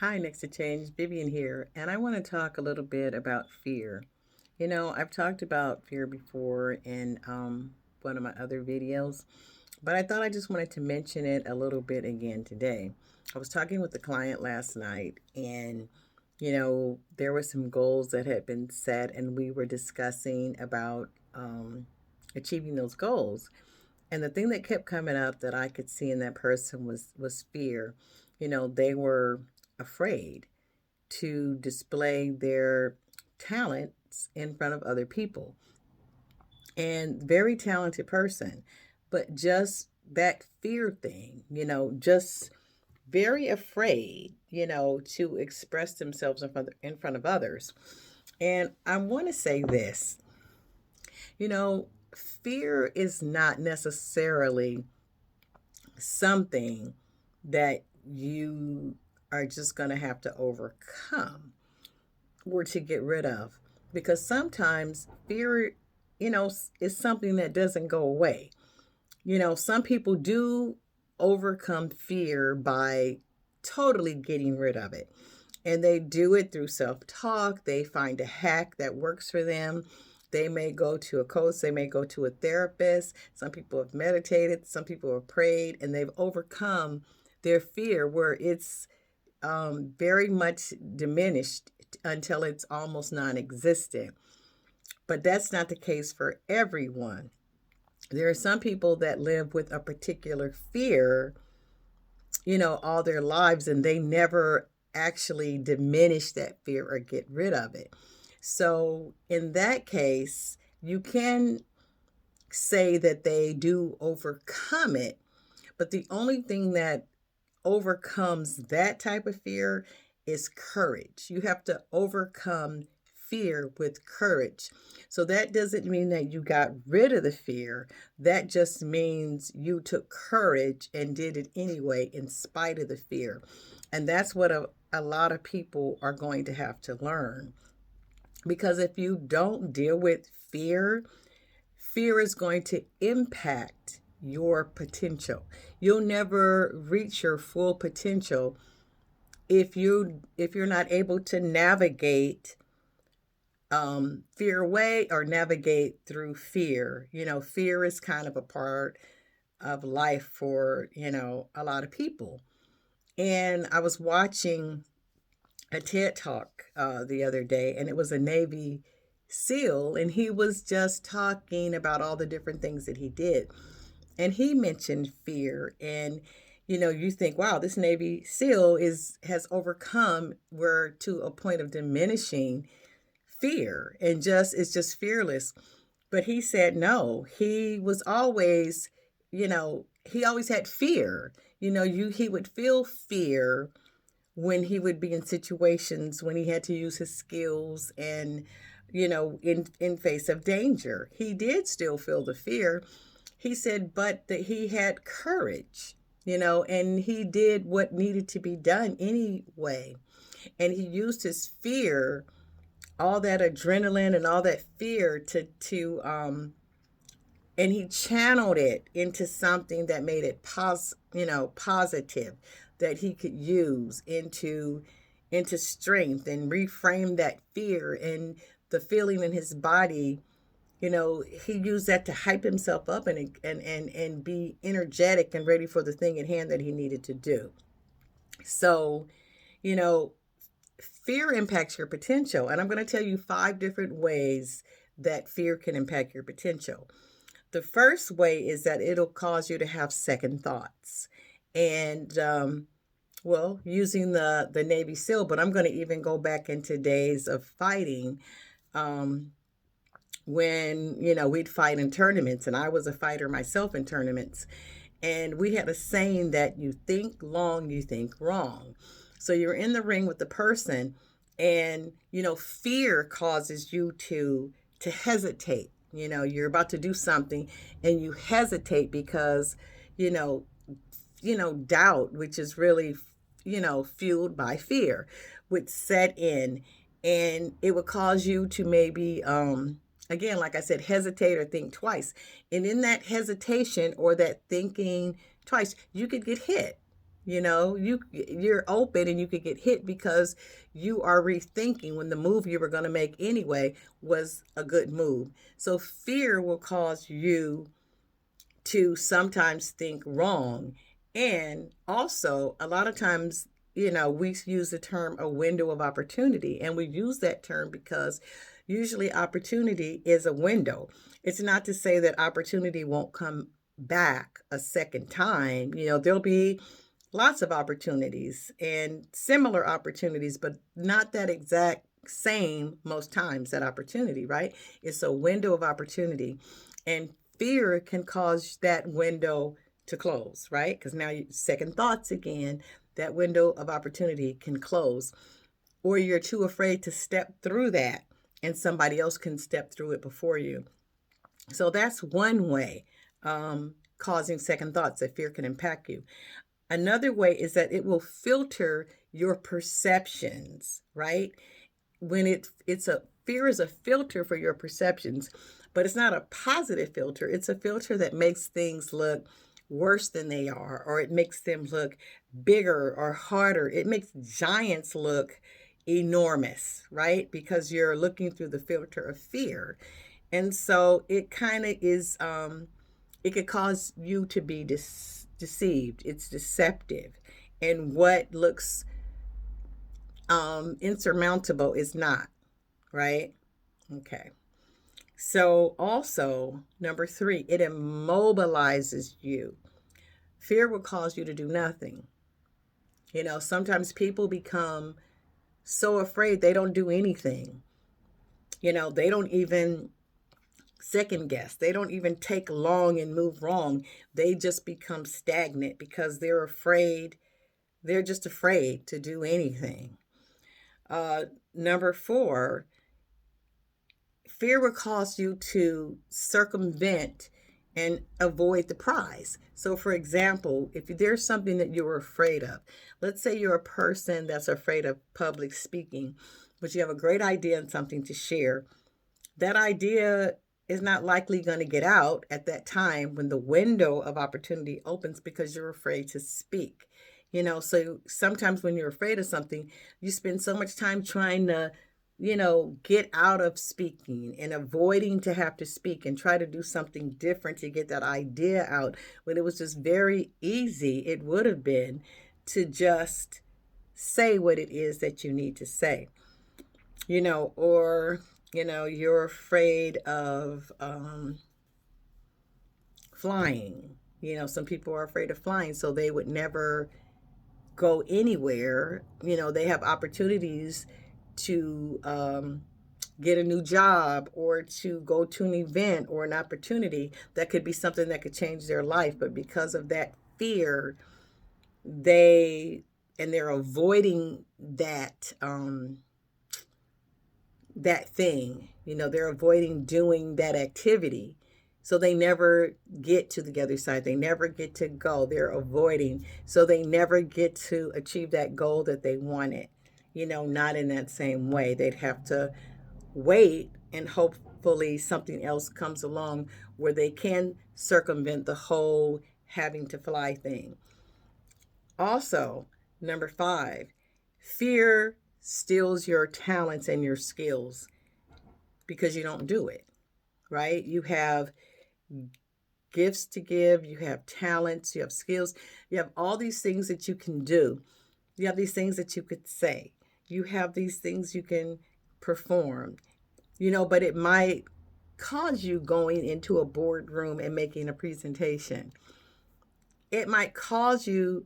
Hi, Next to Change, Vivian here, and I want to talk a little bit about fear. I've talked about fear before in one of my other videos, but I thought I just wanted to mention it a little bit again today. I was talking with a client last night, and there were some goals that had been set, and we were discussing about achieving those goals. And the thing that kept coming up that I could see in that person was fear. They were afraid to display their talents in front of other people. And very talented person, but just that fear thing, just very afraid, to express themselves in front of others. And I want to say this, you know, fear is not necessarily something that you are just going to have to overcome or to get rid of, because sometimes fear, is something that doesn't go away. Some people do overcome fear by totally getting rid of it. And they do it through self talk. They find a hack that works for them. They may go to a coach, they may go to a therapist. Some people have meditated, some people have prayed, and they've overcome their fear where it's very much diminished until it's almost non existent. But that's not the case for everyone. There are some people that live with a particular fear, all their lives, and they never actually diminish that fear or get rid of it. So, in that case, you can say that they do overcome it, but the only thing that overcomes that type of fear is courage. You have to overcome fear with courage. So that doesn't mean that you got rid of the fear. That just means you took courage and did it anyway in spite of the fear. And that's what a lot of people are going to have to learn. Because if you don't deal with fear, fear is going to impact your potential. You'll never reach your full potential if you're not able to navigate fear away or navigate through fear. Fear is kind of a part of life for a lot of people. And I was watching a TED talk the other day, and it was a Navy SEAL, and he was just talking about all the different things that he did. And he mentioned fear, and you think, wow, this Navy SEAL has overcome where to a point of diminishing fear and just is just fearless. But he said no, he was always, he always had fear. He would feel fear when he would be in situations when he had to use his skills and in face of danger. He did still feel the fear. He said, but that he had courage, and he did what needed to be done anyway. And he used his fear, all that adrenaline and all that fear to and he channeled it into something that made it positive, that he could use into strength and reframe that fear and the feeling in his body. He used that to hype himself up and be energetic and ready for the thing at hand that he needed to do. So, you know, fear impacts your potential, and I'm going to tell you 5 different ways that fear can impact your potential. The first way is that it'll cause you to have second thoughts. And well, using the Navy SEAL, but I'm going to even go back into days of fighting. Um, when we'd fight in tournaments, and I was a fighter myself in tournaments, and we had a saying that you think long, you think wrong. So you're in the ring with the person, and fear causes you to hesitate. You're about to do something and you hesitate because you know doubt, which is really fueled by fear, would set in, and it would cause you to maybe again, like I said, hesitate or think twice. And in that hesitation or that thinking twice, you could get hit. You're open and you could get hit because you are rethinking when the move you were going to make anyway was a good move. So fear will cause you to sometimes think wrong. And also, a lot of times, we use the term a window of opportunity, and we use that term because usually opportunity is a window. It's not to say that opportunity won't come back a second time. There'll be lots of opportunities and similar opportunities, but not that exact same most times, that opportunity, right? It's a window of opportunity. And fear can cause that window to close, right? Because now you second thoughts again, that window of opportunity can close, or you're too afraid to step through that and somebody else can step through it before you. So that's one way, causing second thoughts, that fear can impact you. Another way is that it will filter your perceptions, right? When it's a fear is a filter for your perceptions, but it's not a positive filter. It's a filter that makes things look worse than they are, or it makes them look bigger or harder. It makes giants look enormous, right? Because you're looking through the filter of fear. And so it kind of is, it could cause you to be deceived. It's deceptive. And what looks insurmountable is not, right? Okay. So, also, number three, it immobilizes you. Fear will cause you to do nothing. Sometimes people become so afraid they don't do anything. They don't even second guess. They don't even take long and move wrong. They just become stagnant because they're afraid. They're just afraid to do anything. Number four, fear will cause you to circumvent and avoid the prize. So, for example, if there's something that you're afraid of, let's say you're a person that's afraid of public speaking, but you have a great idea and something to share. That idea is not likely going to get out at that time when the window of opportunity opens because you're afraid to speak. So sometimes when you're afraid of something, you spend so much time trying to get out of speaking and avoiding to have to speak and try to do something different to get that idea out, when it was just very easy, it would have been to just say what it is that you need to say, or, you're afraid of flying. Some people are afraid of flying, so they would never go anywhere. They have opportunities to get a new job or to go to an event or an opportunity that could be something that could change their life. But because of that fear, they're avoiding that thing. They're avoiding doing that activity. So they never get to the other side. They never get to go. They're avoiding. So they never get to achieve that goal that they wanted. Not in that same way. They'd have to wait and hopefully something else comes along where they can circumvent the whole having to fly thing. Also, number five, fear steals your talents and your skills because you don't do it, right? You have gifts to give, you have talents, you have skills, you have all these things that you can do. You have these things that you could say. You have these things you can perform, but it might cause you going into a boardroom and making a presentation. It might cause you,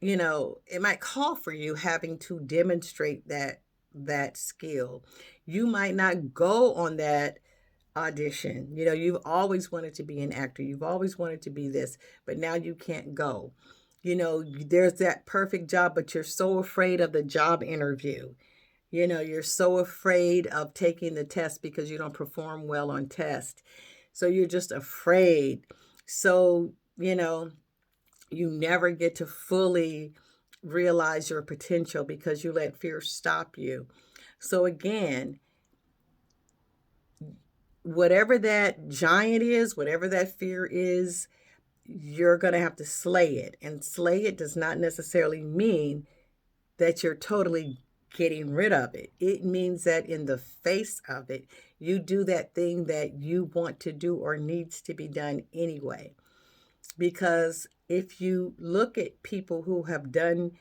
it might call for you having to demonstrate that skill. You might not go on that audition. You've always wanted to be an actor. You've always wanted to be this, but now you can't go. There's that perfect job, but you're so afraid of the job interview. You're so afraid of taking the test because you don't perform well on test. So you're just afraid. So, you never get to fully realize your potential because you let fear stop you. So again, whatever that giant is, whatever that fear is, you're going to have to slay it. And slay it does not necessarily mean that you're totally getting rid of it. It means that in the face of it, you do that thing that you want to do or needs to be done anyway. Because if you look at people who have done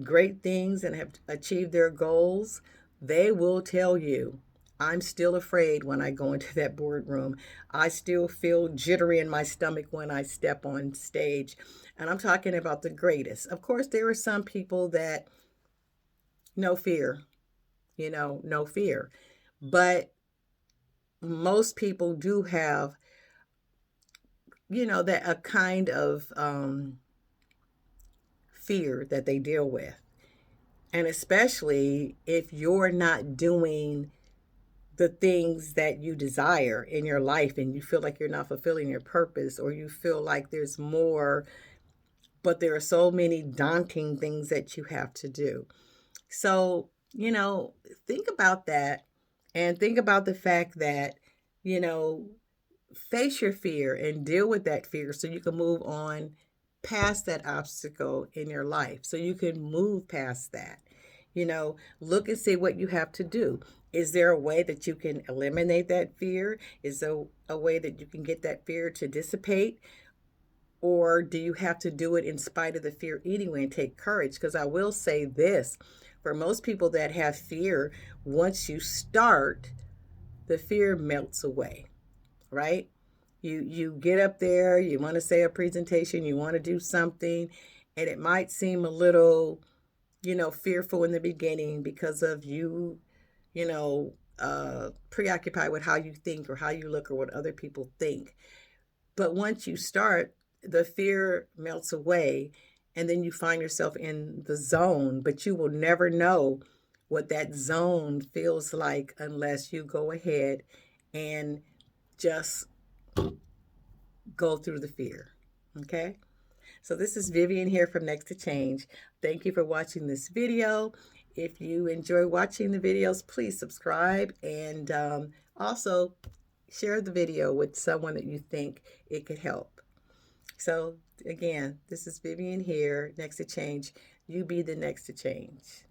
great things and have achieved their goals, they will tell you, I'm still afraid when I go into that boardroom. I still feel jittery in my stomach when I step on stage. And I'm talking about the greatest. Of course, there are some people that no fear, no fear. But most people do have, that a kind of fear that they deal with. And especially if you're not doing the things that you desire in your life and you feel like you're not fulfilling your purpose, or you feel like there's more, but there are so many daunting things that you have to do. So, think about that, and think about the fact that, you know, face your fear and deal with that fear so you can move on past that obstacle in your life, so you can move past that. Look and see what you have to do. Is there a way that you can eliminate that fear? Is there a way that you can get that fear to dissipate? Or do you have to do it in spite of the fear anyway and take courage? Because I will say this, for most people that have fear, once you start, the fear melts away, right? You get up there, you want to say a presentation, you want to do something, and it might seem a little, fearful in the beginning because of preoccupied with how you think or how you look or what other people think. But once you start, the fear melts away, and then you find yourself in the zone, but you will never know what that zone feels like unless you go ahead and just go through the fear. Okay? So this is Vivian here from Next to Change. Thank you for watching this video. If you enjoy watching the videos, please subscribe, and also share the video with someone that you think it could help. So again, this is Vivian here, Next to Change. You be the next to change.